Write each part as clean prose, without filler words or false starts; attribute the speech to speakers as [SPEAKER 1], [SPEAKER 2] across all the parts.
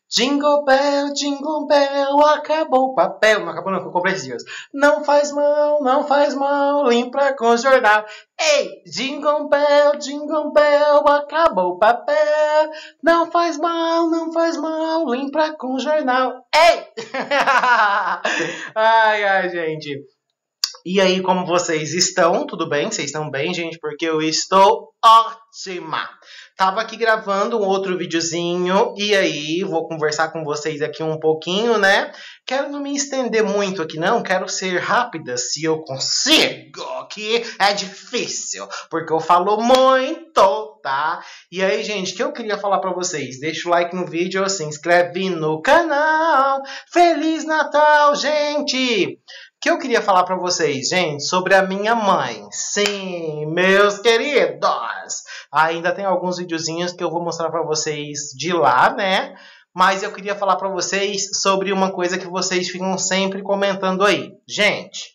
[SPEAKER 1] Jingle bell, acabou o papel. Não acabou não, que eu comprei esses dias. Não faz mal, limpa com o jornal. Ei, jingle bell, acabou o papel. Não faz mal, limpa com o jornal. Ei! Ai, gente. E aí, como vocês estão? Tudo bem? Vocês estão bem, gente? Porque eu estou ótima. Tava aqui gravando um outro videozinho e aí vou conversar com vocês aqui um pouquinho, né? Quero não me estender muito aqui não, quero ser rápida se eu consigo, que é difícil, porque eu falo muito, tá? E aí, gente, o que eu queria falar pra vocês? Deixa o like no vídeo, se inscreve no canal. Feliz Natal, gente! Que eu queria falar pra vocês, gente, sobre a minha mãe. Sim, meus queridos! Ainda tem alguns videozinhos que eu vou mostrar pra vocês de lá, né? Mas eu queria falar pra vocês sobre uma coisa que vocês ficam sempre comentando aí. Gente,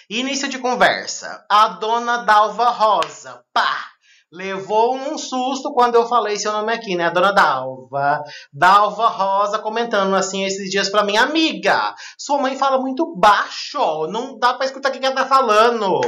[SPEAKER 1] início de conversa. A dona Dalva Rosa, pá! Levou um susto quando eu falei seu nome aqui, né? A dona Dalva. Dalva Rosa comentando assim esses dias pra mim. Amiga, sua mãe fala muito baixo. Não dá pra escutar o que ela tá falando.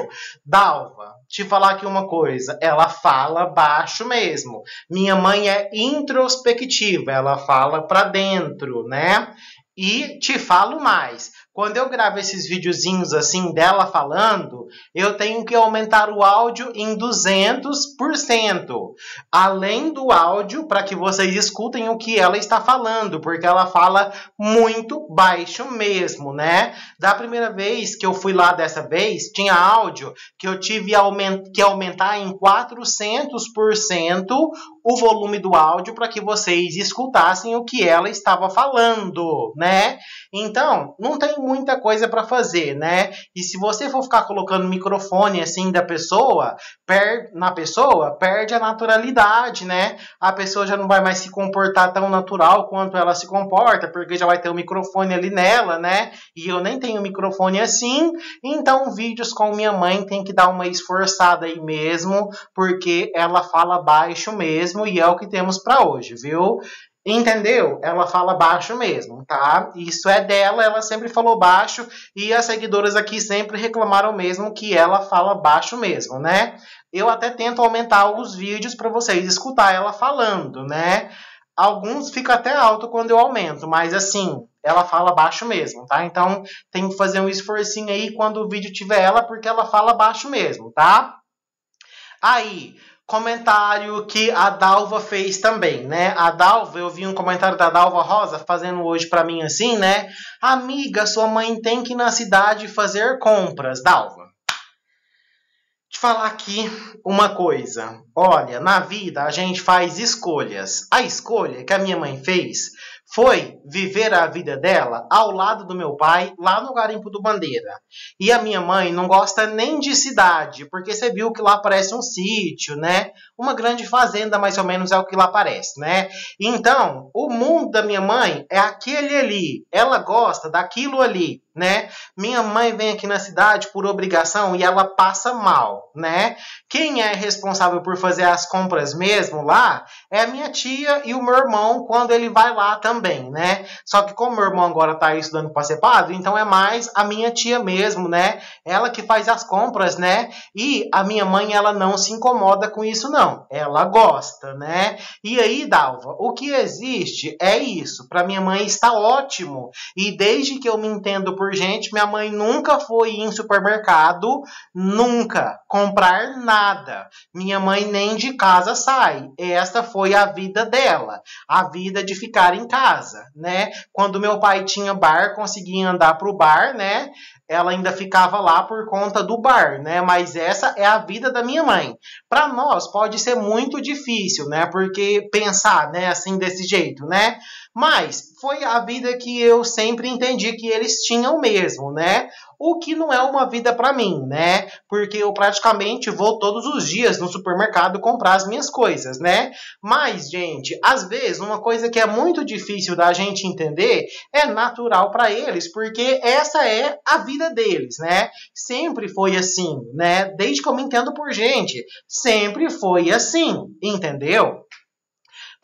[SPEAKER 1] Dalva, te falar aqui uma coisa. Ela fala baixo mesmo. Minha mãe é introspectiva. Ela fala pra dentro, né? E te falo mais. Quando eu gravo esses videozinhos assim dela falando, eu tenho que aumentar o áudio em 200%. Além do áudio, para que vocês escutem o que ela está falando, porque ela fala muito baixo mesmo, né? Da primeira vez que eu fui lá dessa vez, tinha áudio que eu tive que aumentar em 400% o volume do áudio para que vocês escutassem o que ela estava falando, né? Então, não tem muita coisa para fazer, né? E se você for ficar colocando microfone assim da pessoa, perde a naturalidade, né? A pessoa já não vai mais se comportar tão natural quanto ela se comporta, porque já vai ter o microfone ali nela, né? E eu nem tenho microfone assim, então vídeos com minha mãe tem que dar uma esforçada aí mesmo, porque ela fala baixo mesmo e é o que temos para hoje, viu? Entendeu? Ela fala baixo mesmo, tá? Isso é dela, ela sempre falou baixo e as seguidoras aqui sempre reclamaram mesmo que ela fala baixo mesmo, né? Eu até tento aumentar os vídeos para vocês escutar ela falando, né? Alguns ficam até alto quando eu aumento, mas assim, ela fala baixo mesmo, tá? Então tem que fazer um esforcinho aí quando o vídeo tiver ela, porque ela fala baixo mesmo, tá? Aí, comentário que a Dalva fez também, né? A Dalva, eu vi um comentário da Dalva Rosa fazendo hoje pra mim assim, né? Amiga, sua mãe tem que ir na cidade fazer compras, Dalva. Te falar aqui uma coisa. Olha, na vida a gente faz escolhas. A escolha que a minha mãe fez foi viver a vida dela ao lado do meu pai, lá no Garimpo do Bandeira. E a minha mãe não gosta nem de cidade, porque você viu que lá parece um sítio, né? Uma grande fazenda, mais ou menos, é o que lá parece, né? Então, o mundo da minha mãe é aquele ali. Ela gosta daquilo ali, né? Minha mãe vem aqui na cidade por obrigação e ela passa mal, né? Quem é responsável por fazer as compras mesmo lá é a minha tia e o meu irmão quando ele vai lá também, né? Só que como meu irmão agora tá estudando para ser padre, então é mais a minha tia mesmo, né? Ela que faz as compras, né? E a minha mãe, ela não se incomoda com isso não. Ela gosta, né? E aí, Dalva, o que existe é isso. Para minha mãe está ótimo. E desde que eu me entendo por gente, minha mãe nunca foi em supermercado, nunca comprar nada. Minha mãe nem de casa sai. Esta foi a vida dela, a vida de ficar em casa, né? Quando meu pai tinha bar, conseguia andar pro bar, né? Ela ainda ficava lá por conta do bar, né? Mas essa é a vida da minha mãe. Para nós pode ser muito difícil, né? Porque pensar, né, assim desse jeito, né? Mas foi a vida que eu sempre entendi que eles tinham mesmo, né? O que não é uma vida para mim, né? Porque eu praticamente vou todos os dias no supermercado comprar as minhas coisas, né? Mas, gente, às vezes uma coisa que é muito difícil da gente entender é natural para eles, porque essa é a vida deles, né? Sempre foi assim, né? Desde que eu me entendo por gente, sempre foi assim, entendeu?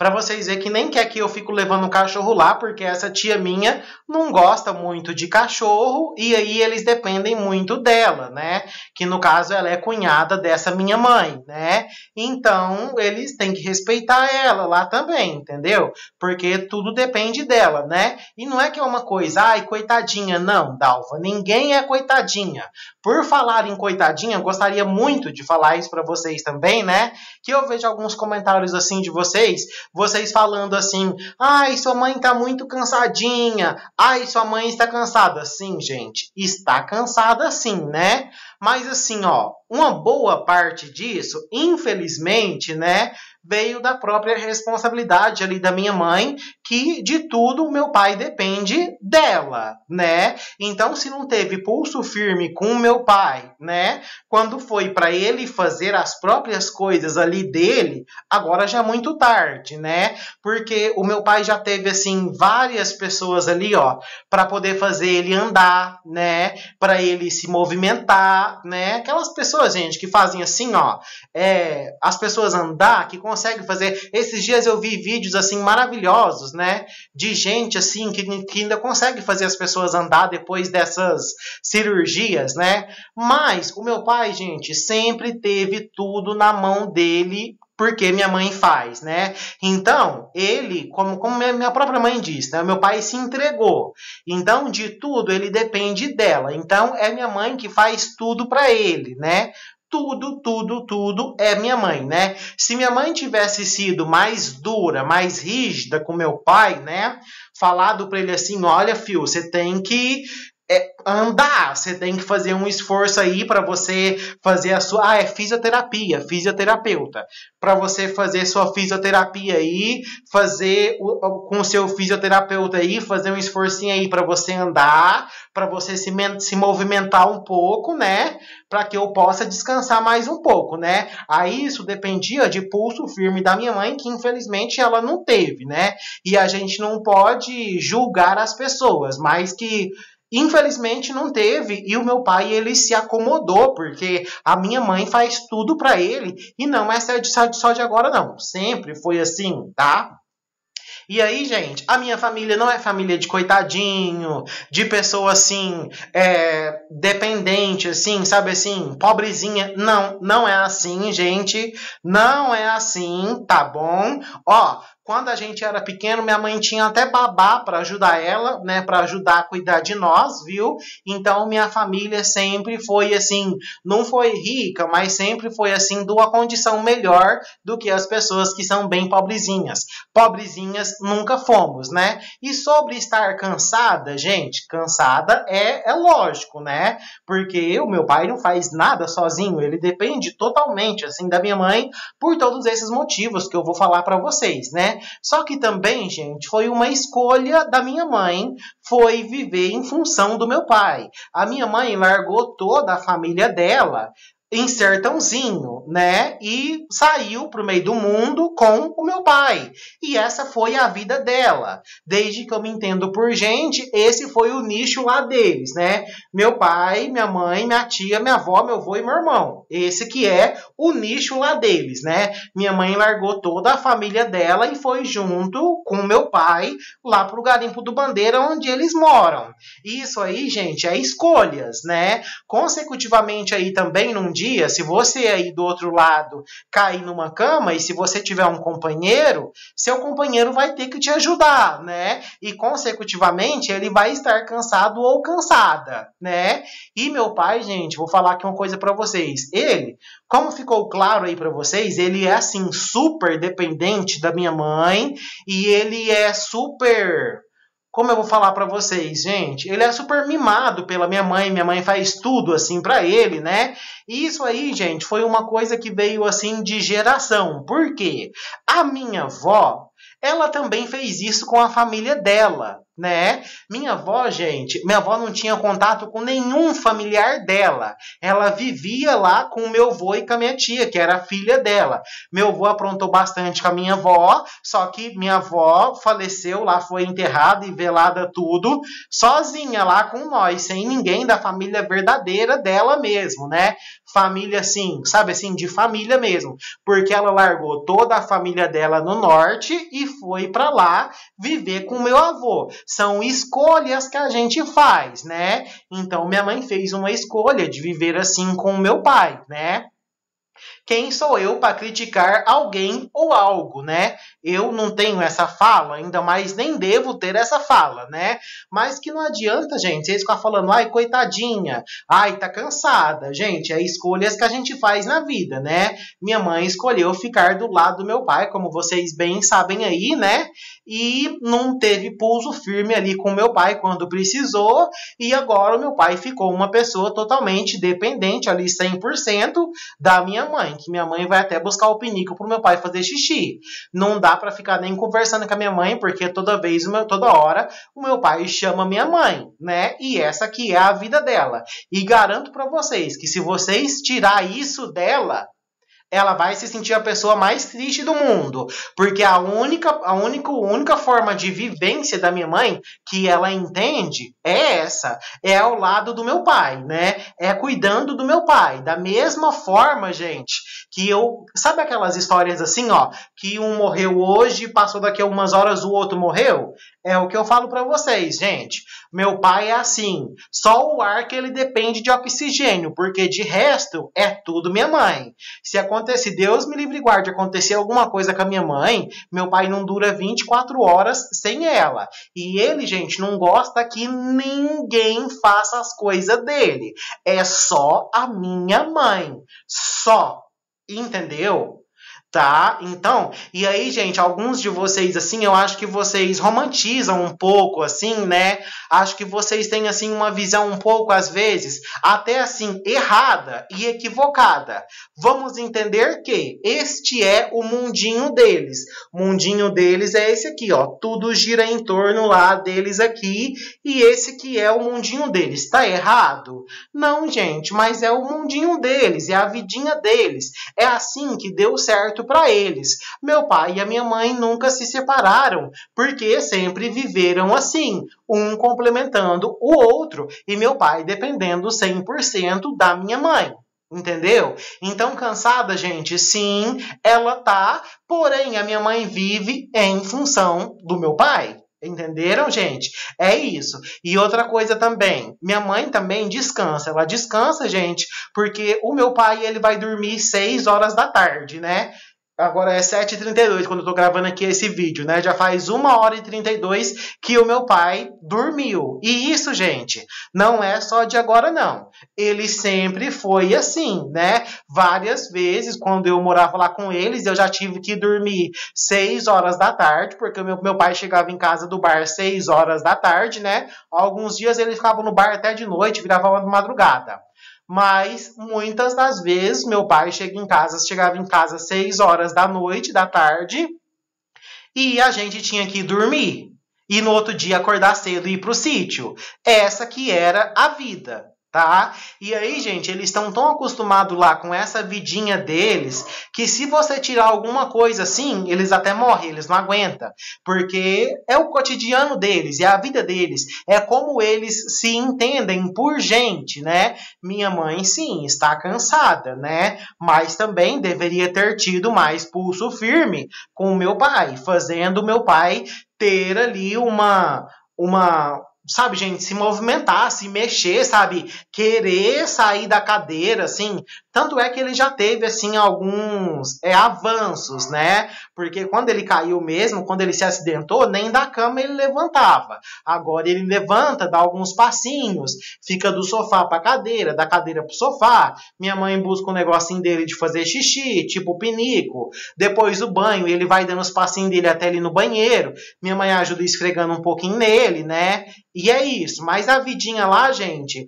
[SPEAKER 1] Pra vocês verem que nem quer que eu fico levando o cachorro lá, porque essa tia minha não gosta muito de cachorro, e aí eles dependem muito dela, né? Que no caso ela é cunhada dessa minha mãe, né? Então eles têm que respeitar ela lá também, entendeu? Porque tudo depende dela, né? E não é que é uma coisa, ai, coitadinha, não, Dalva, ninguém é coitadinha. Por falar em coitadinha, eu gostaria muito de falar isso pra vocês também, né? Que eu vejo alguns comentários assim de vocês falando assim, ai, sua mãe tá muito cansadinha, ai, sua mãe está cansada. Sim, gente, está cansada sim, né? Mas assim, ó, uma boa parte disso, infelizmente, né, veio da própria responsabilidade ali da minha mãe, que de tudo o meu pai depende dela, né? Então, se não teve pulso firme com o meu pai, né, quando foi para ele fazer as próprias coisas ali dele, agora já é muito tarde, né? Porque o meu pai já teve assim várias pessoas ali, ó, para poder fazer ele andar, né, para ele se movimentar, né? Aquelas pessoas, gente, que fazem assim, ó, as pessoas andar, que conseguem fazer. Esses dias eu vi vídeos assim maravilhosos, né, de gente assim que ainda consegue fazer as pessoas andar depois dessas cirurgias, né? Mas o meu pai, gente, sempre teve tudo na mão dele, porque minha mãe faz, né? Então, ele, como minha própria mãe disse, né? Meu pai se entregou. Então, de tudo, ele depende dela. Então, é minha mãe que faz tudo para ele, né? Tudo é minha mãe, né? Se minha mãe tivesse sido mais dura, mais rígida com meu pai, né? Falado para ele assim, olha, filho, você tem que andar, você tem que fazer um esforço aí para você fazer a sua, fisioterapia, fisioterapeuta, para você fazer sua fisioterapia aí, fazer com o seu fisioterapeuta aí, fazer um esforcinho aí para você andar, para você se movimentar um pouco, né? Para que eu possa descansar mais um pouco, né? Aí isso dependia de pulso firme da minha mãe, que infelizmente ela não teve, né? E a gente não pode julgar as pessoas, mas que infelizmente não teve, e o meu pai ele se acomodou, porque a minha mãe faz tudo para ele, e não é só de agora não, sempre foi assim, tá? E aí, gente, a minha família não é família de coitadinho, de pessoa assim, dependente, assim, sabe assim, pobrezinha. Não, não é assim, gente. Não é assim, tá bom? Ó, quando a gente era pequeno, minha mãe tinha até babá para ajudar ela, né, para ajudar a cuidar de nós, viu? Então minha família sempre foi assim, não foi rica, mas sempre foi assim de uma condição melhor do que as pessoas que são bem pobrezinhas. Pobrezinhas nunca fomos, né? E sobre estar cansada, gente, cansada é lógico, né? Porque o meu pai não faz nada sozinho, ele depende totalmente assim da minha mãe por todos esses motivos que eu vou falar para vocês, né? Só que também, gente, foi uma escolha da minha mãe, foi viver em função do meu pai. A minha mãe largou toda a família dela em Sertãozinho, né? E saiu pro meio do mundo com o meu pai. E essa foi a vida dela. Desde que eu me entendo por gente, esse foi o nicho lá deles, né? Meu pai, minha mãe, minha tia, minha avó, meu avô e meu irmão. Esse que é o nicho lá deles, né? Minha mãe largou toda a família dela e foi junto com meu pai lá pro Garimpo do Bandeira, onde eles moram. Isso aí, gente, é escolhas, né? Consecutivamente aí também num dia, se você aí do outro lado cair numa cama e se você tiver um companheiro, seu companheiro vai ter que te ajudar, né? E consecutivamente ele vai estar cansado ou cansada, né? E meu pai, gente, vou falar aqui uma coisa para vocês. Ele, como ficou claro aí para vocês, ele é assim super dependente da minha mãe e ele é super, como eu vou falar pra vocês, gente? Ele é super mimado pela minha mãe faz tudo assim pra ele, né? E isso aí, gente, foi uma coisa que veio assim de geração. Por quê? A minha avó, ela também fez isso com a família dela, né? Minha avó, gente, minha avó não tinha contato com nenhum familiar dela. Ela vivia lá com o meu avô e com a minha tia, que era a filha dela. Meu avô aprontou bastante com a minha avó, só que minha avó faleceu lá, foi enterrada e velada tudo, sozinha lá com nós, sem ninguém da família verdadeira dela mesmo, né? família assim, sabe assim, de família mesmo, porque ela largou toda a família dela no norte e foi para lá viver com o meu avô. São escolhas que a gente faz, né? Então minha mãe fez uma escolha de viver assim com o meu pai, né? Quem sou eu para criticar alguém ou algo, né? Eu não tenho essa fala, ainda mais nem devo ter essa fala, né? Mas que não adianta, gente, vocês ficar falando, ai, coitadinha, ai, tá cansada. Gente, é escolhas que a gente faz na vida, né? Minha mãe escolheu ficar do lado do meu pai, como vocês bem sabem aí, né? E não teve pulso firme ali com meu pai quando precisou, e agora o meu pai ficou uma pessoa totalmente dependente ali 100% da minha mãe, que minha mãe vai até buscar o pinico pro meu pai fazer xixi. Não dá para ficar nem conversando com a minha mãe, porque toda hora o meu pai chama minha mãe, né? E essa aqui é a vida dela. E garanto para vocês que se vocês tirar isso dela, ela vai se sentir a pessoa mais triste do mundo. Porque a única forma de vivência da minha mãe que ela entende é essa. É ao lado do meu pai, né? É cuidando do meu pai. Da mesma forma, gente, que eu... Sabe aquelas histórias assim, ó? Que um morreu hoje, passou daqui a umas horas, o outro morreu? É o que eu falo pra vocês, gente. Meu pai é assim. Só o ar que ele depende de oxigênio, porque de resto é tudo minha mãe. Se Deus me livre e guarde, acontecer alguma coisa com a minha mãe, meu pai não dura 24 horas sem ela. E ele, gente, não gosta que ninguém faça as coisas dele. É só a minha mãe. Só. Entendeu? Tá? Então, e aí, gente, alguns de vocês, assim, eu acho que vocês romantizam um pouco, assim, né? Acho que vocês têm, assim, uma visão um pouco, às vezes, até, assim, errada e equivocada. Vamos entender que este é o mundinho deles. O mundinho deles é esse aqui, ó. Tudo gira em torno lá deles aqui e esse que é o mundinho deles. Tá errado? Não, gente, mas é o mundinho deles, é a vidinha deles. É assim que deu certo para eles. Meu pai e a minha mãe nunca se separaram, porque sempre viveram assim, um complementando o outro, e meu pai dependendo 100% da minha mãe. Entendeu? Então, cansada, gente, sim, ela tá, porém a minha mãe vive em função do meu pai. Entenderam, gente? É isso. E outra coisa também, minha mãe também descansa. Ela descansa, gente, porque o meu pai ele vai dormir 6 horas da tarde, né? Agora é 7h32 quando eu tô gravando aqui esse vídeo, né? Já faz 1h32 que o meu pai dormiu. E isso, gente, não é só de agora, não. Ele sempre foi assim, né? Várias vezes, quando eu morava lá com eles, eu já tive que dormir 6 horas da tarde, porque o meu pai chegava em casa do bar 6 horas da tarde, né? Alguns dias ele ficava no bar até de noite, virava uma madrugada. Mas muitas das vezes meu pai chegava em casa 6 horas da noite, da tarde, e a gente tinha que dormir. E no outro dia acordar cedo e ir pro sítio. Essa que era a vida, tá? E aí, gente, eles estão tão acostumados lá com essa vidinha deles, que se você tirar alguma coisa assim, eles até morrem, eles não aguentam. Porque é o cotidiano deles, é a vida deles, é como eles se entendem por gente, né? Minha mãe, sim, está cansada, né? Mas também deveria ter tido mais pulso firme com o meu pai, fazendo o meu pai ter ali uma sabe, gente, se movimentar, se mexer, sabe, querer sair da cadeira, assim. Tanto é que ele já teve, assim, alguns avanços, né? Porque quando ele caiu mesmo, quando ele se acidentou, nem da cama ele levantava. Agora ele levanta, dá alguns passinhos, fica do sofá pra cadeira, da cadeira pro sofá. Minha mãe busca um negocinho dele de fazer xixi, tipo pinico. Depois o banho, ele vai dando os passinhos dele até ali no banheiro. Minha mãe ajuda esfregando um pouquinho nele, né? E é isso, mas a vidinha lá, gente,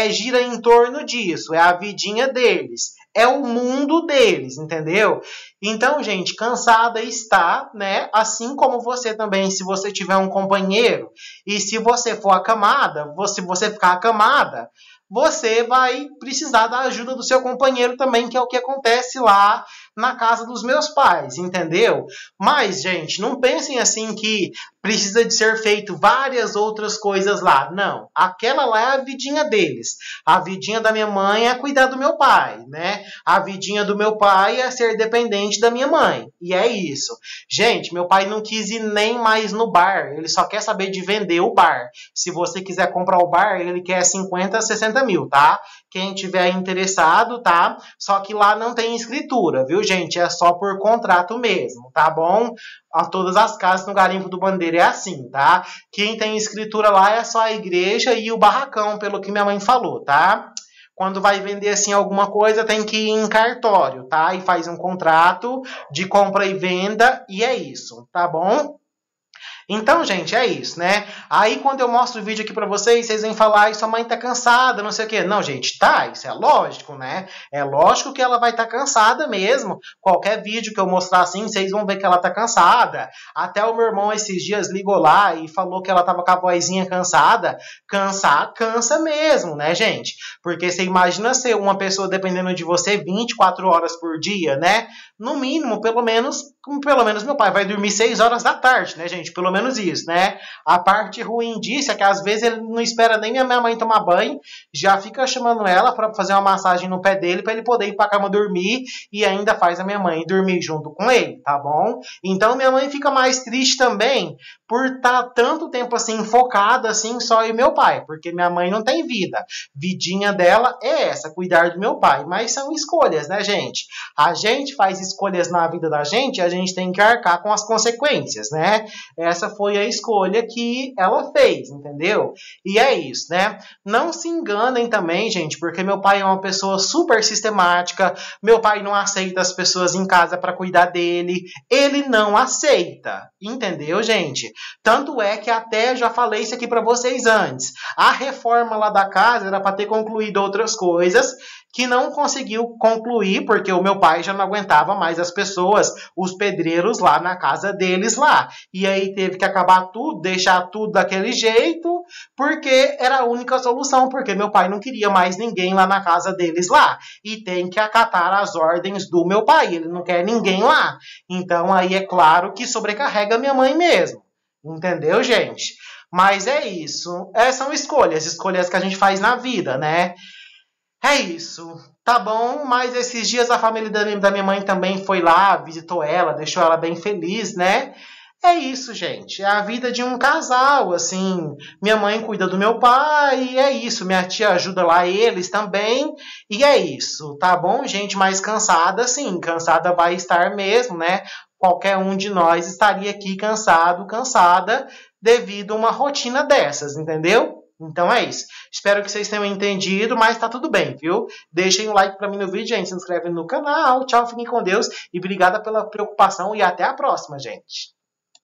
[SPEAKER 1] gira em torno disso, é a vidinha deles, é o mundo deles, entendeu? Então, gente, cansada está, né? Assim como você também, se você tiver um companheiro, e se você for acamada, se você ficar acamada, você vai precisar da ajuda do seu companheiro também, que é o que acontece lá na casa dos meus pais, entendeu? Mas, gente, não pensem assim que precisa de ser feito várias outras coisas lá. Não, aquela lá é a vidinha deles. A vidinha da minha mãe é cuidar do meu pai, né? A vidinha do meu pai é ser dependente da minha mãe. E é isso. Gente, meu pai não quis ir nem mais no bar. Ele só quer saber de vender o bar. Se você quiser comprar o bar, ele quer 50, 60 mil, tá? Quem tiver interessado, tá? Só que lá não tem escritura, viu, gente? É só por contrato mesmo, tá bom? A todas as casas no Garimpo do Bandeira é assim, tá? Quem tem escritura lá é só a igreja e o barracão, pelo que minha mãe falou, tá? Quando vai vender assim alguma coisa, tem que ir em cartório, tá? E faz um contrato de compra e venda e é isso, tá bom? Então, gente, é isso, né? Aí, quando eu mostro o vídeo aqui pra vocês, vocês vêm falar, ai, sua mãe tá cansada, não sei o quê. Não, gente, tá, isso é lógico, né? É lógico que ela vai estar cansada mesmo. Qualquer vídeo que eu mostrar assim, vocês vão ver que ela tá cansada. Até o meu irmão esses dias ligou lá e falou que ela tava com a vozinha cansada. Cansar, cansa mesmo, né, gente? Porque você imagina ser uma pessoa dependendo de você 24 horas por dia, né? No mínimo, pelo menos meu pai vai dormir 6 horas da tarde, né, gente? Pelo menos isso, né? A parte ruim disso é que às vezes ele não espera nem minha mãe tomar banho, já fica chamando ela para fazer uma massagem no pé dele para ele poder ir para cama dormir e ainda faz a minha mãe dormir junto com ele, tá bom? Então minha mãe fica mais triste também por estar tanto tempo assim focada assim só em meu pai, porque minha mãe não tem vida. Vidinha dela é essa, cuidar do meu pai, mas são escolhas, né, gente? A gente faz escolhas na vida da gente, a gente tem que arcar com as consequências, né? Essa foi a escolha que ela fez, entendeu? E é isso, né? Não se enganem também, gente, porque meu pai é uma pessoa super sistemática, meu pai não aceita as pessoas em casa para cuidar dele, ele não aceita, entendeu, gente? Tanto é que até já falei isso aqui para vocês antes. A reforma lá da casa era para ter concluído outras coisas que não conseguiu concluir porque o meu pai já não aguentava mais as pessoas, os pedreiros lá na casa deles lá. E aí teve que acabar tudo, deixar tudo daquele jeito, porque era a única solução, porque meu pai não queria mais ninguém lá na casa deles lá. E tem que acatar as ordens do meu pai, ele não quer ninguém lá. Então aí é claro que sobrecarrega minha mãe mesmo. Entendeu, gente? Mas é isso. São escolhas que a gente faz na vida, né? É isso. Tá bom, mas esses dias a família da minha mãe também foi lá, visitou ela, deixou ela bem feliz, né? É isso, gente. É a vida de um casal, assim. Minha mãe cuida do meu pai, e é isso. Minha tia ajuda lá eles também, e é isso. Tá bom, gente? Mas cansada, sim. Cansada vai estar mesmo, né? Qualquer um de nós estaria aqui cansado, cansada, devido a uma rotina dessas, entendeu? Então é isso. Espero que vocês tenham entendido, mas tá tudo bem, viu? Deixem um like pra mim no vídeo, gente. Se inscrevem no canal. Tchau, fiquem com Deus. E obrigada pela preocupação e até a próxima, gente.